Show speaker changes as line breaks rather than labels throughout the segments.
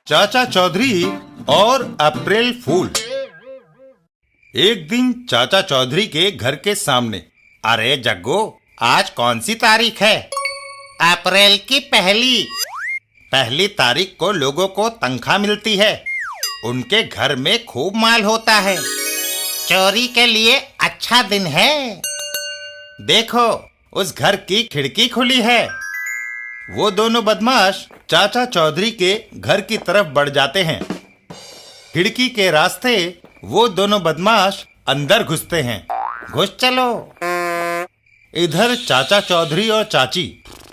चाचा चौधरी और अप्रैल फूल। एक दिन चाचा चौधरी के घर के सामने। अरे जग्गू, आज कौन सी तारीख है? अप्रैल की पहली तारीख को लोगों को तनख्वाह मिलती है। उनके घर में खूब माल होता है। चोरी के लिए अच्छा दिन है। देखो, उस घर की खिड़की खुली है। वो दोनों बदमाश चाचा चौधरी के घर की तरफ बढ़ जाते हैं। खिड़की के रास्ते वो दोनों बदमाश अंदर घुसते हैं। घुस चलो। इधर चाचा चौधरी और चाची।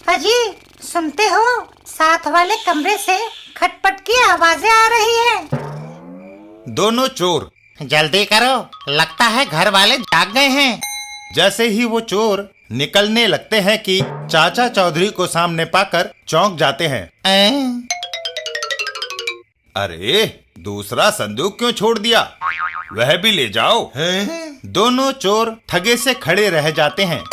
अजी, सुनते हो? साथ वाले कमरे से खटपट की आवाजें आ रही है।
दोनों चोर।
जल्दी करो, लगता है घर वाले जाग गए हैं।
जैसे ही वो चोर निकलने लगते हैं कि चाचा चौधरी को सामने पाकर चौंक जाते हैं। अरे, दूसरा संदूक क्यों छोड़ दिया? वह भी ले जाओ। दोनों चोर ठगे से खड़े रह जाते हैं।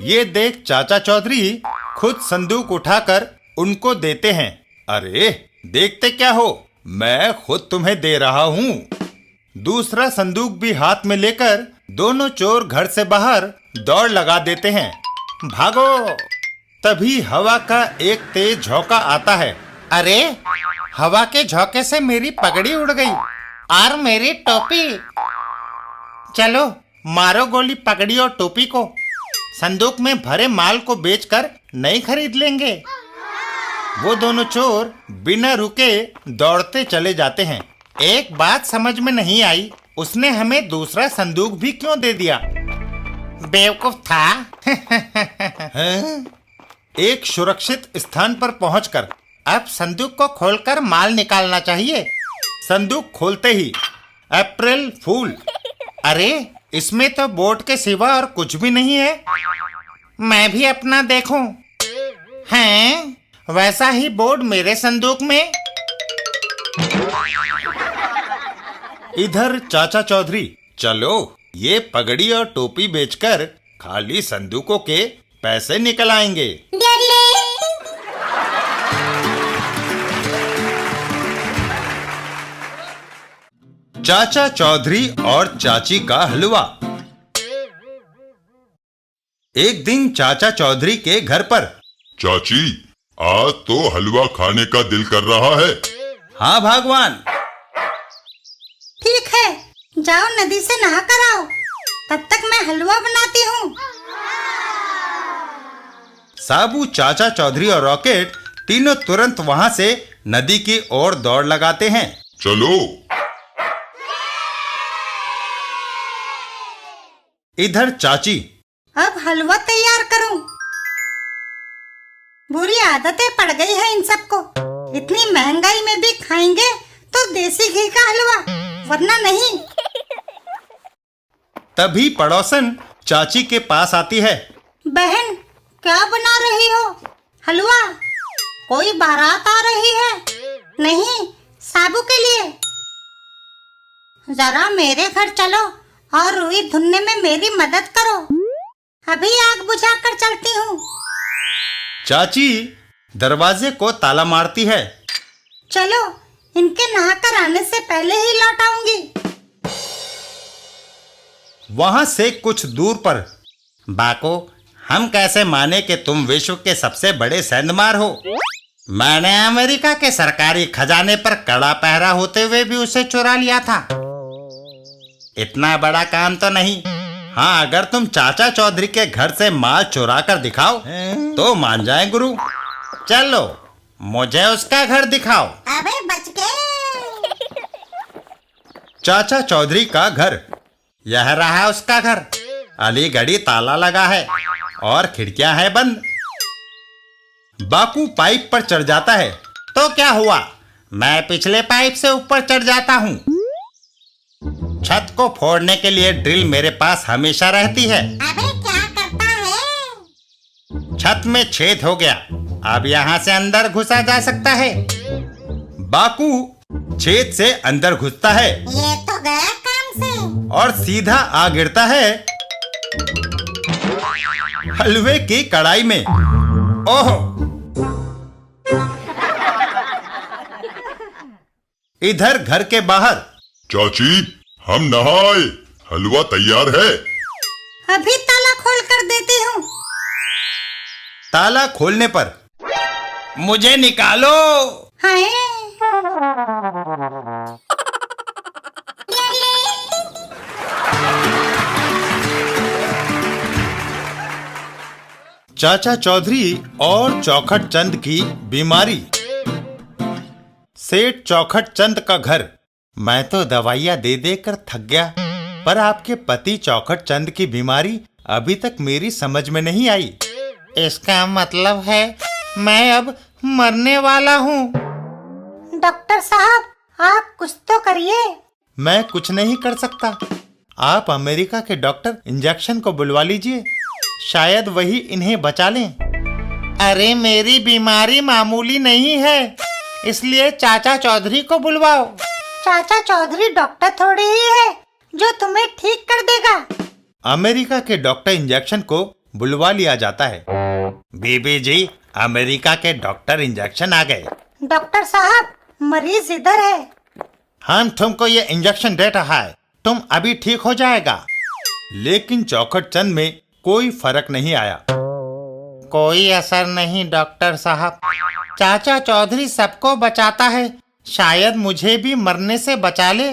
ये देख चाचा चौधरी खुद संदूक उठाकर उनको देते हैं। अरे, देखते क्या हो, मैं खुद तुम्हें दे रहा हूँ। दूसरा संदूक भी हाथ में लेकर दोनों चोर घर से बाहर दौड़ लगा देते हैं। भागो! तभी हवा का एक तेज झोंका आता है।
अरे, हवा के झोंके से मेरी पगड़ी उड़ गई और मेरी टोपी। चलो, मारो गोली पगड़ी और टोपी को। संदूक में भरे माल को बेचकर नई खरीद लेंगे। वो दोनों चोर बिना रुके दौड़ते चले जाते हैं। एक बात समझ में नहीं आई, उसने हमें दूसरा संदूक भी क्यों दे दिया? बेवकूफ था।
एक सुरक्षित स्थान पर पहुंचकर
अब संदूक को खोलकर माल निकालना चाहिए।
संदूक खोलते ही अप्रैल फूल।
अरे, इसमें तो बोर्ड के सिवा और कुछ भी नहीं है। मैं भी अपना देखूं। हैं, वैसा ही बोर्ड मेरे संदूक में।
इधर चाचा चौधरी। चलो, ये पगड़ी और टोपी बेचकर खाली संदूकों के पैसे निकल आएंगे। चाचा चौधरी और चाची का हलवा। एक दिन चाचा चौधरी के घर पर।
चाची, आज तो हलवा खाने का दिल कर रहा है।
हाँ भगवान।
ठीक है, जाओ नदी से नहा कर आओ, तब तक मैं हलवा बनाती हूँ।
साबू, चाचा चौधरी और रॉकेट तीनों तुरंत वहाँ से नदी की ओर दौड़ लगाते हैं।
चलो।
इधर चाची।
अब हलवा तैयार करूं। बुरी आदतें पड़ गई है इन सबको। इतनी महंगाई में भी खाएंगे तो देसी घी का हलवा, वरना नहीं।
तभी पड़ोसन चाची के पास आती है।
बहन, क्या बना रही हो? हलवा? कोई बारात आ रही है? नहीं, साबू के लिए। जरा मेरे घर चलो और रुई धुनने में मेरी मदद करो। अभी आग बुझाकर चलती हूँ।
चाची दरवाजे को ताला मारती है।
चलो, इनके नहाकर आने से पहले ही लौट आऊंगी।
वहां से कुछ दूर पर।
बाको, हम कैसे माने कि तुम विश्व के सबसे बड़े सेंधमार हो? मैंने अमेरिका के सरकारी खजाने पर कड़ा पहरा होते हुए भी उसे चुरा लिया था। इतना बड़ा काम तो नहीं। हाँ, अगर तुम चाचा चौधरी के घर से माल चुरा कर दिखाओ तो मान जाए गुरु। चलो, मुझे उसका घर दिखाओ। अबे बच गए।
चाचा चौधरी का घर।
यह रहा उसका घर। अलीगढ़ी ताला लगा है और खिड़कियां हैं बंद।
बाकू पाइप पर चढ़ जाता है।
तो क्या हुआ? मैं पिछले पाइप से ऊपर चढ़ जाता हूँ। छत को फोड़ने के लिए ड्रिल मेरे पास हमेशा रहती है। अबे क्या करता है? छत में छेद हो गया, अब यहाँ से अंदर घुसा जा सकता है।
बाकू छेद से अंदर घुसता है।
ये तो गया काम से।
और सीधा आ गिरता है हलवे की कढ़ाई में। ओह! इधर घर के बाहर।
चाची, हम नहाए, हलवा तैयार है।
अभी ताला खोल कर देती हूँ।
ताला खोलने पर मुझे निकालो।
हाय,
चाचा चौधरी और चौखट चंद की बीमारी। सेठ चौखट चंद का घर। मैं तो दवाइयां दे देकर थक गया, पर आपके पति चौखट चंद की बीमारी अभी तक मेरी समझ में नहीं आई।
इसका मतलब है मैं अब मरने वाला हूँ।
डॉक्टर साहब, आप कुछ तो करिए।
मैं कुछ नहीं कर सकता। आप अमेरिका के डॉक्टर इंजेक्शन को बुलवा लीजिए, शायद वही इन्हें बचा लें।
अरे मेरी बीमारी मामूली नहीं है, इसलिए चाचा चौधरी को बुलवाओ।
चाचा चौधरी डॉक्टर थोड़ी ही है जो तुम्हें ठीक कर देगा।
अमेरिका के डॉक्टर इंजेक्शन को बुलवा लिया जाता है। बीबी जी, अमेरिका के डॉक्टर इंजेक्शन आ गए।
डॉक्टर साहब, मरीज इधर है।
हम तुमको ये इंजेक्शन दे रहा है, तुम अभी ठीक हो जाएगा।
लेकिन चौखट चंद में कोई फर्क नहीं आया।
कोई असर नहीं डॉक्टर साहब, चाचा चौधरी सबको बचाता है, शायद मुझे भी मरने से बचा ले।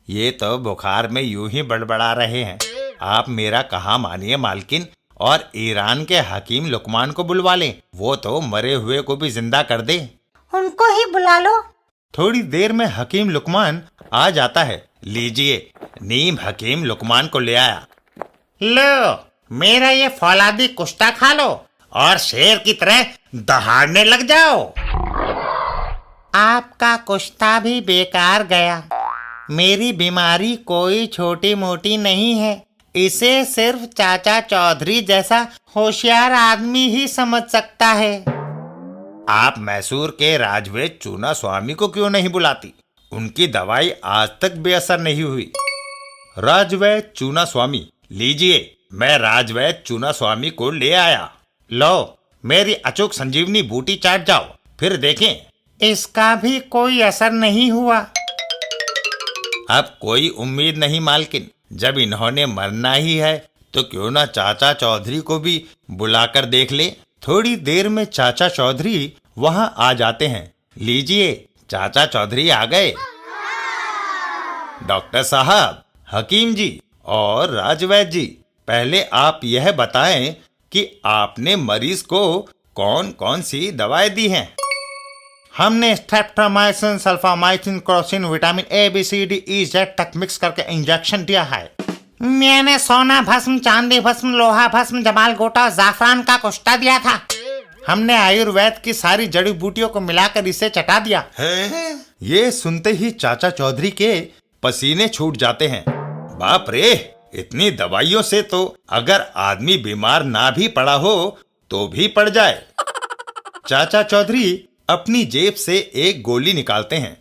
ये तो बुखार में यूं ही बड़बड़ा रहे हैं। आप मेरा कहा मानिए मालकिन, और ईरान के हकीम लुकमान को बुलवा लें, वो तो मरे हुए को भी जिंदा कर दे।
उनको ही बुला लो।
थोड़ी देर में हकीम लुकमान आ जाता है। लीजिए, नीम हकीम लुकमान को ले आया।
लो, मेरा ये फौलादी कुश्ता खा लो और शेर की तरह दहाड़ने लग जाओ। आपका कुश्ता भी बेकार गया। मेरी बीमारी कोई छोटी मोटी नहीं है, इसे सिर्फ चाचा चौधरी जैसा होशियार आदमी ही समझ सकता है।
आप मैसूर के राजवैद्य चूना स्वामी को क्यों नहीं बुलाती? उनकी दवाई आज तक बेअसर नहीं हुई। राजवैद्य चूना स्वामी, लीजिए, मैं राजवैद्य चूना स्वामी को ले आया।
लो, मेरी अचूक संजीवनी बूटी चाट जाओ, फिर देखें। इसका भी कोई असर नहीं हुआ।
अब कोई उम्मीद नहीं मालकिन, जब इन्होंने मरना ही है तो क्यों ना चाचा चौधरी को भी बुलाकर देख ले। थोड़ी देर में चाचा चौधरी वहां आ जाते हैं। लीजिए, चाचा चौधरी आ गए। डॉक्टर साहब, हकीम जी और राजवैद्य जी, पहले आप यह बताएं कि आपने मरीज को कौन कौन सी दवाएं दी हैं?
हमने streptomycin, sulphamycin, Crocin, vitamin A, B, C, D, E, Z तक मिक्स करके इंजेक्शन दिया है। मैंने सोना भस्म, चांदी भस्म, लोहा भस्म, जमाल गोटा और जाफरान का कुश्ता दिया था। हमने आयुर्वेद की सारी जड़ी बूटियों को मिलाकर इसे चटा दिया।
ये सुनते ही चाचा चौधरी के पसीने छूट जाते हैं। बाप रे, इतनी दवाइयों से तो अगर आदमी बीमार ना भी पड़ा हो तो भी पड़ जाए। चाचा चौधरी अपनी जेब से एक गोली निकालते हैं।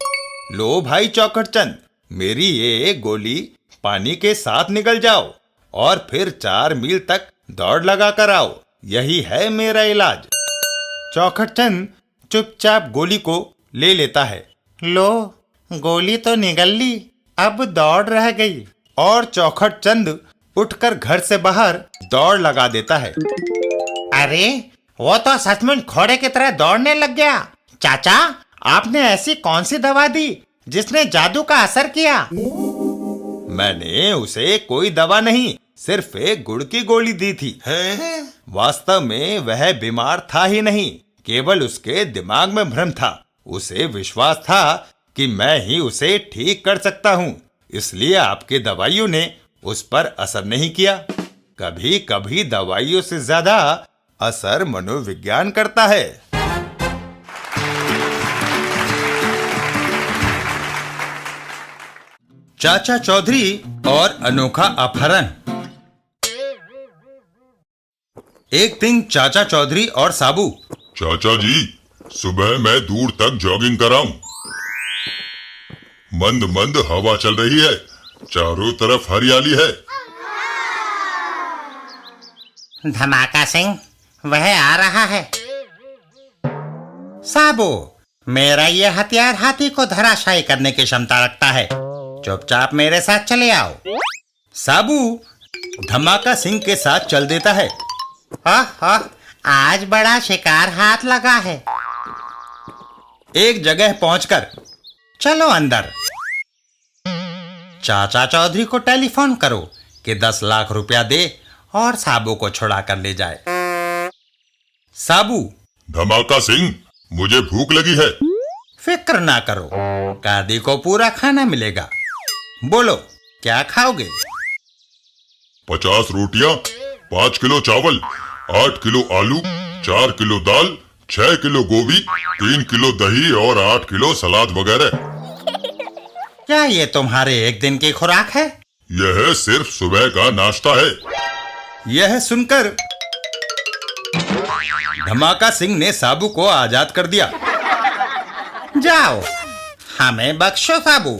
लो भाई चौखट चंद, मेरी ये गोली पानी के साथ निकल जाओ और फिर 4 मील तक दौड़ लगा कर आओ, यही है मेरा इलाज। चौखट चंद चुपचाप गोली को ले लेता है।
लो, गोली तो निगल ली, अब दौड़ रह गई।
और चौखट चंद उठकर घर से बाहर दौड़ लगा देता है।
अरे, वो तो सचमुच घोड़े की तरह दौड़ने लग गया। चाचा, आपने ऐसी कौन सी दवा दी जिसने जादू का असर किया?
मैंने उसे कोई दवा नहीं, सिर्फ एक गुड़ की गोली दी थी। वास्तव में वह बीमार था ही नहीं, केवल उसके दिमाग में भ्रम था। उसे विश्वास था कि मैं ही उसे ठीक कर सकता हूँ, इसलिए आपके दवाइयों ने उस पर असर नहीं किया। कभी कभी दवाइयों से ज्यादा असर मनोविज्ञान करता है। चाचा चौधरी और अनोखा अपहरण। एक दिन चाचा चौधरी और साबू।
चाचा जी, सुबह मैं दूर तक जॉगिंग कराऊं। मंद मंद हवा चल रही है, चारों तरफ हरियाली है।
धमाका सिंह, वह आ रहा है। साबू, मेरा ये हथियार हाथी को धराशायी करने की क्षमता रखता है। चुपचाप मेरे साथ चले आओ।
साबू धमाका सिंह के साथ चल देता है।
आज बड़ा शिकार हाथ लगा है।
एक जगह पहुंचकर
चलो अंदर।
चाचा चौधरी को टेलीफोन करो कि 10 लाख रुपया दे और साबू को छुड़ा कर ले जाए। साबू
धमाका सिंह, मुझे भूख लगी है।
फिक्र ना करो, कादी को पूरा खाना मिलेगा। बोलो क्या खाओगे?
50 रोटियां, 5 किलो चावल, 8 किलो आलू, 4 किलो दाल, 6 किलो गोभी, 3 किलो दही और 8 किलो सलाद वगैरह।
क्या ये तुम्हारे एक दिन की खुराक है?
यह सिर्फ सुबह का नाश्ता है।
यह सुनकर धमाका सिंह ने साबू को आजाद कर दिया।
जाओ, हमें बख्शो साबू।